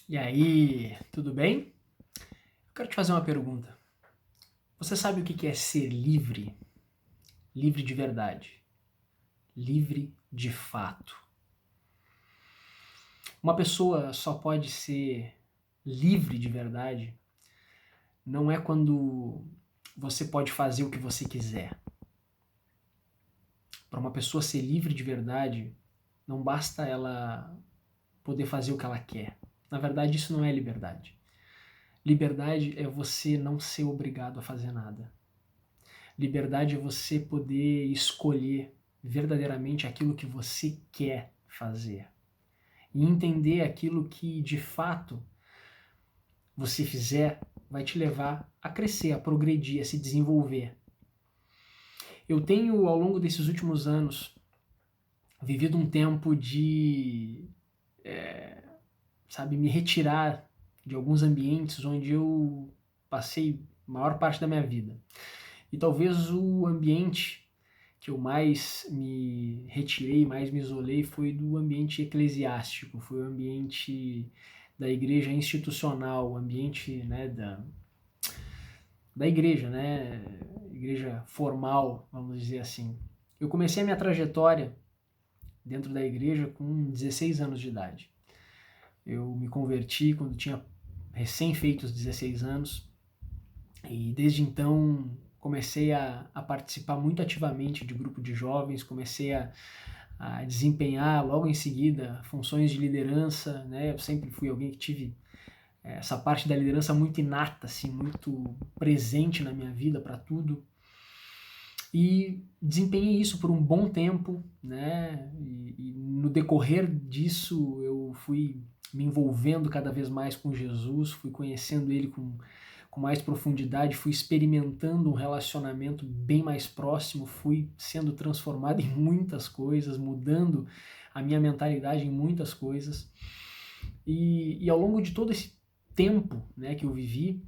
E aí, tudo bem? Eu quero te fazer uma pergunta. Você sabe o que é ser livre? Livre de verdade. Livre de fato. Uma pessoa só pode ser livre de verdade não é quando você pode fazer o que você quiser. Para uma pessoa ser livre de verdade, não basta ela poder fazer o que ela quer. Na verdade, isso não é liberdade. Liberdade é você não ser obrigado a fazer nada. Liberdade é você poder escolher verdadeiramente aquilo que você quer fazer e entender aquilo que de fato você fizer vai te levar a crescer, a progredir, a se desenvolver. Eu tenho, ao longo desses últimos anos, vivido um tempo de, me retirar de alguns ambientes onde eu passei a maior parte da minha vida. E talvez o ambiente que eu mais me retirei, mais me isolei foi do ambiente eclesiástico, foi o ambiente da igreja institucional, o ambiente, né, da igreja, né, igreja formal, vamos dizer assim. Eu comecei a minha trajetória dentro da igreja com 16 anos de idade. Eu me converti quando tinha recém-feitos 16 anos e desde então comecei a participar muito ativamente de grupo de jovens, comecei a desempenhar logo em seguida funções de liderança, né? Eu sempre fui alguém que tive essa parte da liderança muito inata, assim, muito presente na minha vida para tudo. E desempenhei isso por um bom tempo, né? E no decorrer disso eu fui me envolvendo cada vez mais com Jesus, fui conhecendo Ele com mais profundidade, fui experimentando um relacionamento bem mais próximo, fui sendo transformado em muitas coisas, mudando a minha mentalidade em muitas coisas. E ao longo de todo esse tempo, né, que eu vivi,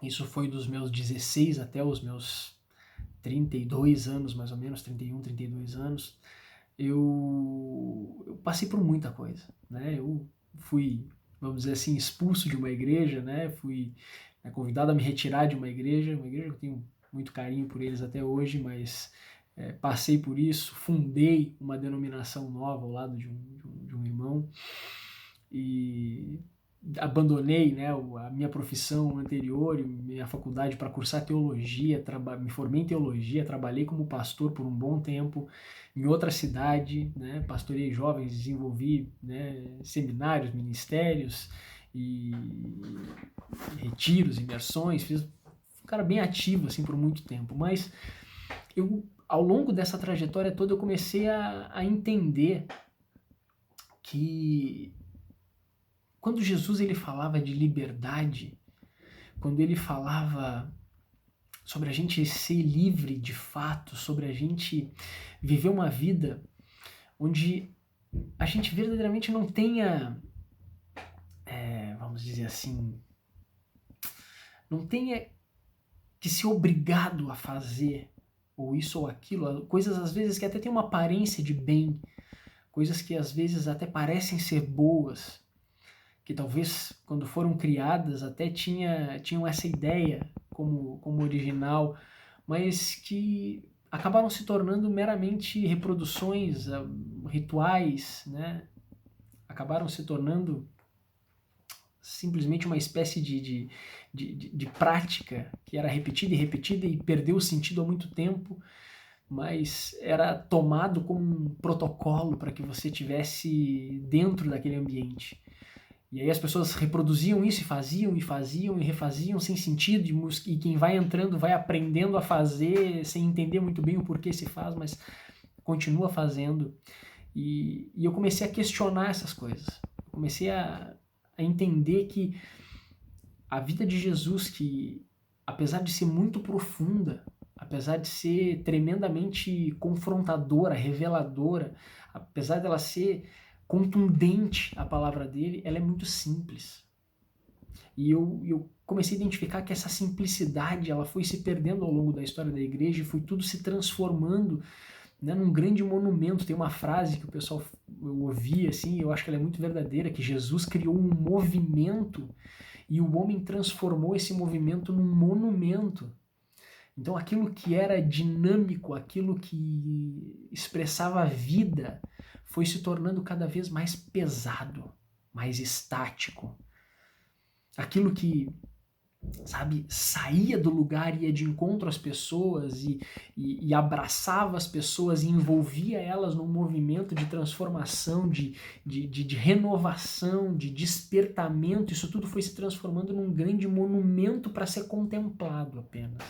isso foi dos meus 16 até os meus 32 anos, mais ou menos, 31, 32 anos, eu passei por muita coisa, né? Eu fui, vamos dizer assim, expulso de uma igreja, né? Fui convidado a me retirar de uma igreja que eu tenho muito carinho por eles até hoje, mas passei por isso, fundei uma denominação nova ao lado de um irmão e abandonei, né, a minha profissão anterior, minha faculdade para cursar teologia, me formei em teologia, trabalhei como pastor por um bom tempo em outra cidade, né, pastorei jovens, desenvolvi, né, seminários, ministérios e retiros, imersões, fui um cara bem ativo assim por muito tempo, mas eu ao longo dessa trajetória toda eu comecei a entender que quando Jesus ele falava de liberdade, quando ele falava sobre a gente ser livre de fato, sobre a gente viver uma vida onde a gente verdadeiramente não tenha, vamos dizer assim, não tenha que ser obrigado a fazer ou isso ou aquilo, coisas às vezes que até tem uma aparência de bem, coisas que às vezes até parecem ser boas, que talvez quando foram criadas até tinham essa ideia como original, mas que acabaram se tornando meramente reproduções, rituais, né? Acabaram se tornando simplesmente uma espécie de prática que era repetida e repetida e perdeu o sentido há muito tempo, mas era tomado como um protocolo para que você tivesse dentro daquele ambiente. E aí as pessoas reproduziam isso e faziam e refaziam sem sentido, e quem vai entrando vai aprendendo a fazer sem entender muito bem o porquê se faz, mas continua fazendo. E eu comecei a questionar essas coisas. Eu comecei a entender que a vida de Jesus, que apesar de ser muito profunda, apesar de ser tremendamente confrontadora, reveladora, apesar dela ser contundente a palavra dele, ela é muito simples. E eu comecei a identificar que essa simplicidade ela foi se perdendo ao longo da história da igreja e foi tudo se transformando né, num grande monumento. Tem uma frase que o pessoal eu ouvi assim, eu acho que ela é muito verdadeira, que Jesus criou um movimento e o homem transformou esse movimento num monumento. Então aquilo que era dinâmico, aquilo que expressava a vida, foi se tornando cada vez mais pesado, mais estático. Aquilo que, sabe, saía do lugar, ia de encontro às pessoas e abraçava as pessoas e envolvia elas num movimento de transformação, de renovação, de despertamento. Isso tudo foi se transformando num grande monumento para ser contemplado apenas.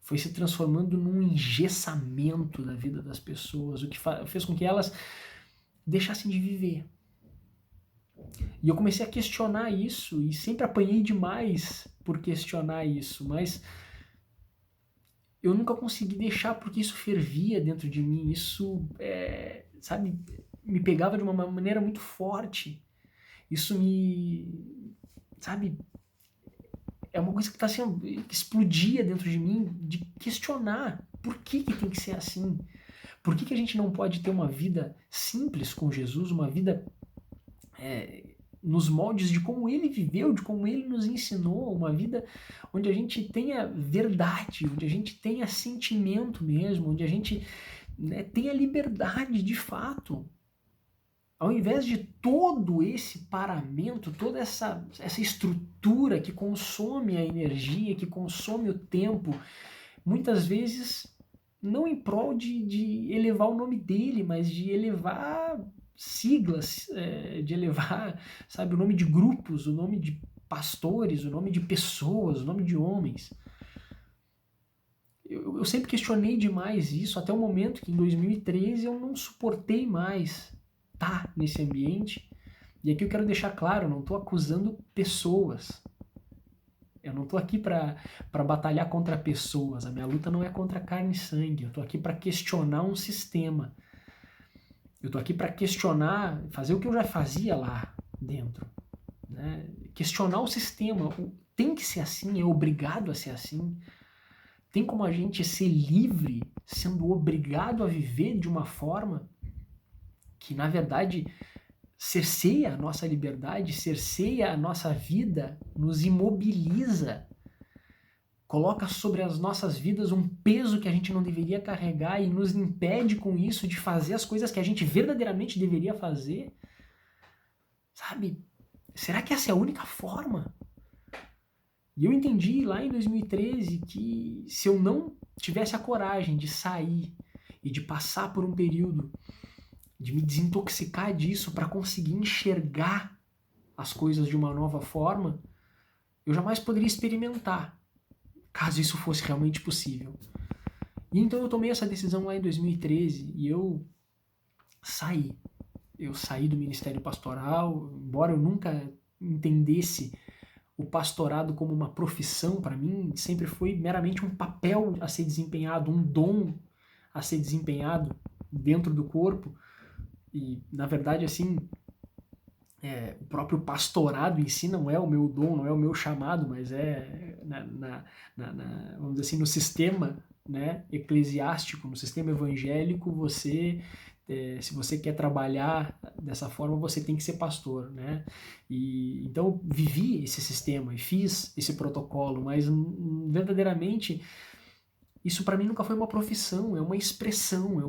Foi se transformando num engessamento da vida das pessoas, o que fez com que elas deixassem de viver. E eu comecei a questionar isso, e sempre apanhei demais por questionar isso, mas eu nunca consegui deixar porque isso fervia dentro de mim, isso, sabe, me pegava de uma maneira muito forte. Isso sabe, é uma coisa que tá sendo, que explodia dentro de mim, de questionar por que tem que ser assim. Por que a gente não pode ter uma vida simples com Jesus, uma vida nos moldes de como ele viveu, de como ele nos ensinou, uma vida onde a gente tenha verdade, onde a gente tenha sentimento mesmo, onde a gente, né, tenha liberdade de fato. Ao invés de todo esse paramento, toda essa estrutura que consome a energia, que consome o tempo, muitas vezes não em prol de elevar o nome dele, mas de elevar siglas, de elevar, sabe, o nome de grupos, o nome de pastores, o nome de pessoas, o nome de homens. Eu sempre questionei demais isso, até o momento que em 2013 eu não suportei mais estar nesse ambiente. E aqui eu quero deixar claro, eu não estou acusando pessoas. Eu não estou aqui para batalhar contra pessoas. A minha luta não é contra carne e sangue. Eu estou aqui para questionar um sistema. Eu estou aqui para questionar, fazer o que eu já fazia lá dentro. Né? Questionar o sistema. Tem que ser assim, é obrigado a ser assim. Tem como a gente ser livre sendo obrigado a viver de uma forma que, na verdade, cerceia a nossa liberdade, cerceia a nossa vida, nos imobiliza, coloca sobre as nossas vidas um peso que a gente não deveria carregar e nos impede com isso de fazer as coisas que a gente verdadeiramente deveria fazer? Sabe? Será que essa é a única forma? E eu entendi lá em 2013 que se eu não tivesse a coragem de sair e de passar por um período de me desintoxicar disso para conseguir enxergar as coisas de uma nova forma, eu jamais poderia experimentar, caso isso fosse realmente possível. E então eu tomei essa decisão lá em 2013 e eu saí. Eu saí do ministério pastoral, embora eu nunca entendesse o pastorado como uma profissão para mim, sempre foi meramente um papel a ser desempenhado, um dom a ser desempenhado dentro do corpo. E, na verdade, assim, o próprio pastorado em si não é o meu dom, não é o meu chamado, mas é, vamos dizer assim, no sistema, né, eclesiástico, no sistema evangélico, você, se você quer trabalhar dessa forma, você tem que ser pastor, né? E, então, eu vivi esse sistema e fiz esse protocolo, mas verdadeiramente isso para mim nunca foi uma profissão, é uma expressão,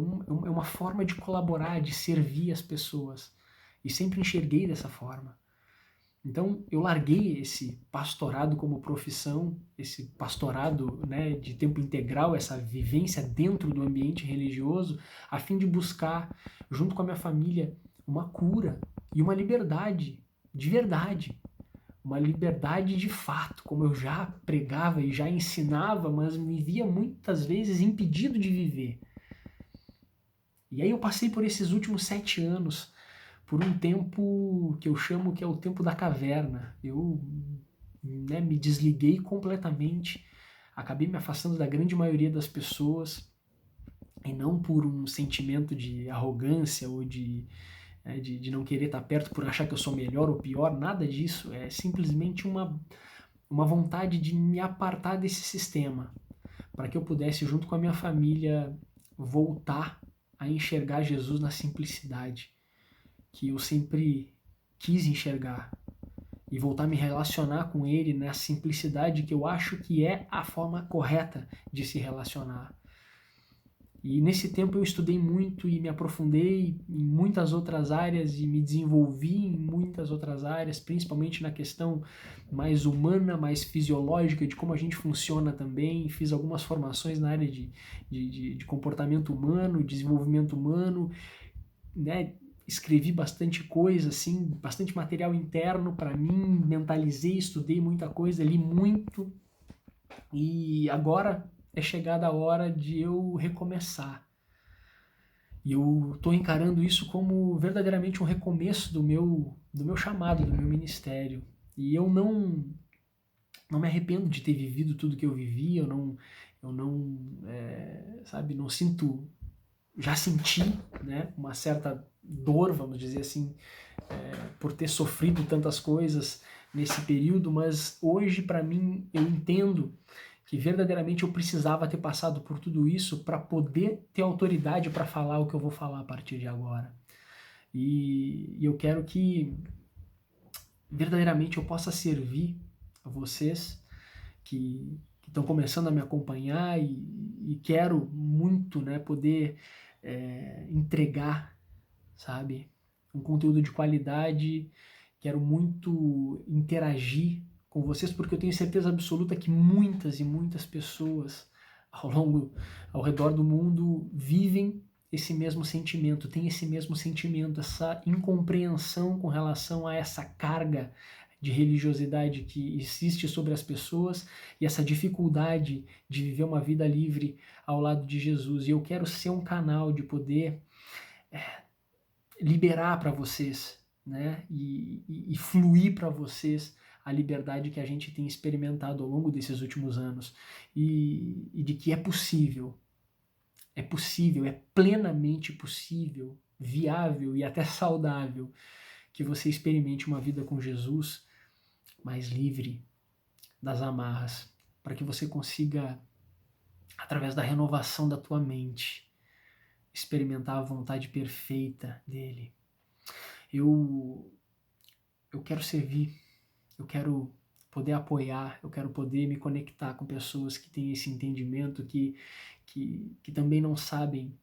é uma forma de colaborar, de servir as pessoas. E sempre enxerguei dessa forma. Então eu larguei esse pastorado como profissão, esse pastorado, né, de tempo integral, essa vivência dentro do ambiente religioso, a fim de buscar, junto com a minha família, uma cura e uma liberdade de verdade. Uma liberdade de fato, como eu já pregava e já ensinava, mas me via muitas vezes impedido de viver. E aí eu passei por esses últimos 7 anos, por um tempo que eu chamo que é o tempo da caverna. Eu, né, me desliguei completamente, acabei me afastando da grande maioria das pessoas, e não por um sentimento de arrogância ou de não querer estar perto por achar que eu sou melhor ou pior, nada disso. É simplesmente uma vontade de me apartar desse sistema, para que eu pudesse, junto com a minha família, voltar a enxergar Jesus na simplicidade que eu sempre quis enxergar e voltar a me relacionar com ele na simplicidade que eu acho que é a forma correta de se relacionar. E nesse tempo eu estudei muito e me aprofundei em muitas outras áreas e me desenvolvi em muitas outras áreas, principalmente na questão mais humana, mais fisiológica, de como a gente funciona também. Fiz algumas formações na área de comportamento humano, desenvolvimento humano, né? Escrevi bastante coisa, assim, bastante material interno para mim, mentalizei, estudei muita coisa, li muito. E agora é chegada a hora de eu recomeçar. E eu estou encarando isso como verdadeiramente um recomeço do meu chamado, do meu ministério. E eu não me arrependo de ter vivido tudo que eu vivi, sabe, não sinto, já senti, né, uma certa dor, vamos dizer assim, por ter sofrido tantas coisas nesse período, mas hoje para mim eu entendo que verdadeiramente eu precisava ter passado por tudo isso para poder ter autoridade para falar o que eu vou falar a partir de agora. E eu quero que verdadeiramente eu possa servir a vocês que estão começando a me acompanhar e quero muito, né, poder entregar, sabe, um conteúdo de qualidade. Quero muito interagir com vocês, porque eu tenho certeza absoluta que muitas e muitas pessoas ao redor do mundo vivem esse mesmo sentimento, têm esse mesmo sentimento, essa incompreensão com relação a essa carga de religiosidade que existe sobre as pessoas e essa dificuldade de viver uma vida livre ao lado de Jesus. E eu quero ser um canal de poder liberar para vocês, né? E fluir para vocês a liberdade que a gente tem experimentado ao longo desses últimos anos e de que é possível, é plenamente possível, viável e até saudável que você experimente uma vida com Jesus mais livre das amarras, para que você consiga, através da renovação da tua mente, experimentar a vontade perfeita dele. Eu quero servir, eu quero poder apoiar, eu quero poder me conectar com pessoas que têm esse entendimento, que também não sabem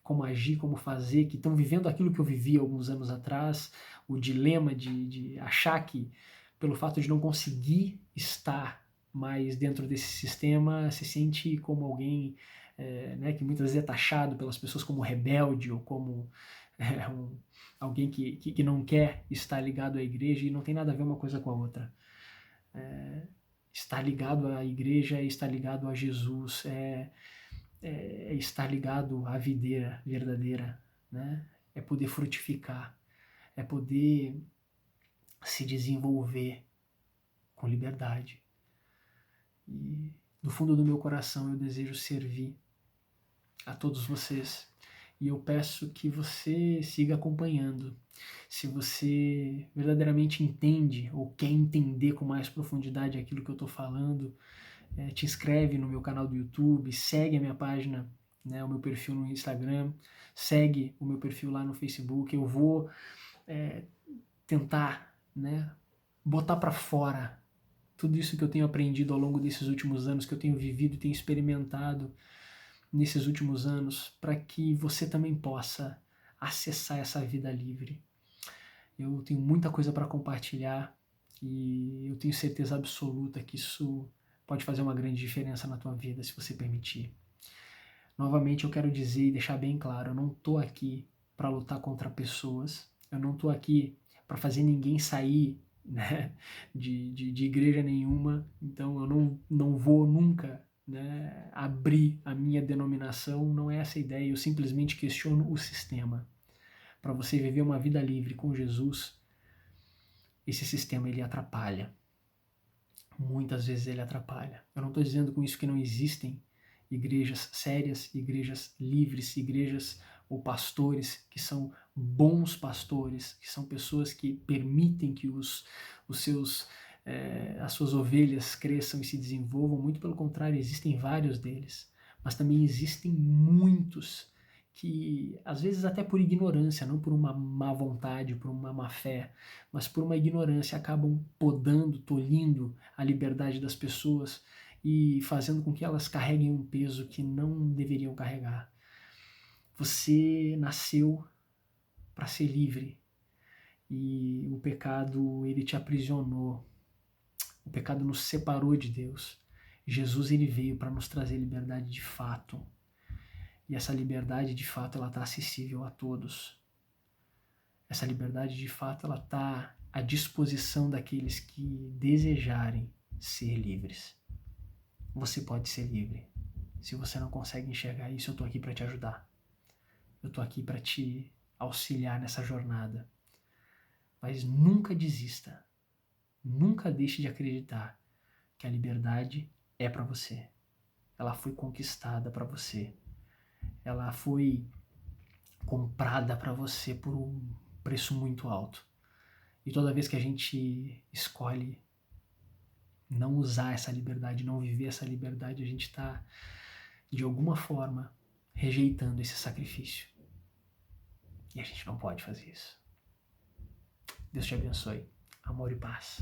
como agir, como fazer, que estão vivendo aquilo que eu vivi alguns anos atrás, o dilema de achar que, pelo fato de não conseguir estar mais dentro desse sistema, se sente como alguém, né, que muitas vezes é taxado pelas pessoas como rebelde ou como alguém que não quer estar ligado à igreja, e não tem nada a ver uma coisa com a outra. Estar ligado à igreja é estar ligado a Jesus, é estar ligado à videira verdadeira, né? É poder frutificar, é poder se desenvolver com liberdade. E do fundo do meu coração eu desejo servir a todos vocês. E eu peço que você siga acompanhando. Se você verdadeiramente entende ou quer entender com mais profundidade aquilo que eu estou falando, te inscreve no meu canal do YouTube, segue a minha página, né, o meu perfil no Instagram, segue o meu perfil lá no Facebook. Eu vou tentar, né, botar para fora tudo isso que eu tenho aprendido ao longo desses últimos anos, que eu tenho vivido e tenho experimentado nesses últimos anos, para que você também possa acessar essa vida livre. Eu tenho muita coisa para compartilhar e eu tenho certeza absoluta que isso pode fazer uma grande diferença na tua vida, se você permitir. Novamente eu quero dizer e deixar bem claro, eu não estou aqui para lutar contra pessoas, eu não estou aqui para fazer ninguém sair, né, de igreja nenhuma, então eu não vou nunca, né, abrir a minha denominação, não é essa a ideia, eu simplesmente questiono o sistema. Para você viver uma vida livre com Jesus, esse sistema ele atrapalha. Muitas vezes ele atrapalha. Eu não estou dizendo com isso que não existem igrejas sérias, igrejas livres, igrejas ou pastores que são bons pastores, que são pessoas que permitem que as suas ovelhas cresçam e se desenvolvam. Muito pelo contrário, existem vários deles. mas também existem muitos que, às vezes até por ignorância, não por uma má vontade, por uma má fé, mas por uma ignorância, acabam podando, tolhindo a liberdade das pessoas e fazendo com que elas carreguem um peso que não deveriam carregar. Você nasceu para ser livre e o pecado, ele te aprisionou. O pecado nos separou de Deus. Jesus, ele veio para nos trazer liberdade de fato. E essa liberdade de fato, ela está acessível a todos. Essa liberdade de fato, ela está à disposição daqueles que desejarem ser livres. Você pode ser livre. Se você não consegue enxergar isso, eu estou aqui para te ajudar. Eu estou aqui para te auxiliar nessa jornada. Mas nunca desista. Nunca deixe de acreditar que a liberdade é para você. Ela foi conquistada para você. Ela foi comprada para você por um preço muito alto. E toda vez que a gente escolhe não usar essa liberdade, não viver essa liberdade, a gente está, de alguma forma, rejeitando esse sacrifício. E a gente não pode fazer isso. Deus te abençoe. Amor e paz.